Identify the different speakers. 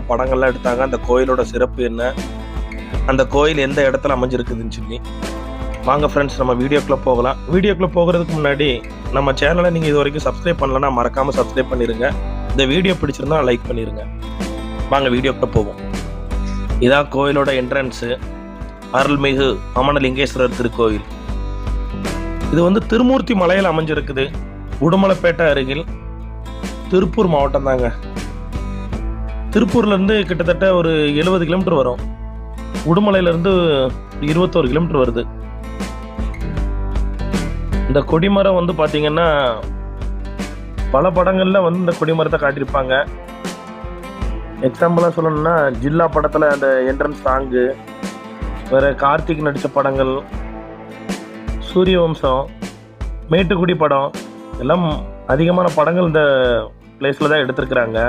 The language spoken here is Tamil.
Speaker 1: படங்கள்லாம் எடுத்தாங்க. அந்த கோயிலோட சிறப்பு என்ன? அந்த கோயில் எந்த இடத்துல அமைஞ்சிருக்குதுன்னு சொல்லி. வாங்க ஃப்ரெண்ட்ஸ், நம்ம வீடியோக்குள்ள போகலாம். வீடியோக்குள்ள போகிறதுக்கு முன்னாடி நம்ம சேனலை நீங்க இதுவரைக்கும் சப்ஸ்கிரைப் பண்ணலன்னா மறக்காம சப்ஸ்கிரைப் பண்ணிருங்க. இந்த வீடியோ பிடிச்சிருந்தா லைக் பண்ணிருங்க. வாங்க வீடியோக்குள்ள போவோம். இதான் கோயிலோட என்ட்ரன்ஸு. அருள்மிகு அமனலிங்கேஸ்வரர் திருக்கோயில். இது வந்து திருமூர்த்தி மலையில் அமைஞ்சிருக்குது. உடுமலைப்பேட்டை அருகில், திருப்பூர் மாவட்டம் தாங்க. திருப்பூர்லேருந்து கிட்டத்தட்ட ஒரு 70 கிலோமீட்டர் வரும். உடுமலையிலேருந்து 21 கிலோமீட்டர் வருது. இந்த கொடிமரம் வந்து பார்த்தீங்கன்னா பல படங்களில் வந்து இந்த கொடிமரத்தை காட்டியிருப்பாங்க. எக்ஸாம்பிளாக சொல்லணும்னா ஜில்லா படத்தில் அந்த என்ட்ரன்ஸ் சாங்கு, வேறு கார்த்திக் நடித்த படங்கள், சூரியவம்சம், மேட்டுக்குடி படம் எல்லாம் அதிகமான படங்கள் இந்த பிளேஸில் தான் எடுத்திருக்கிறாங்க.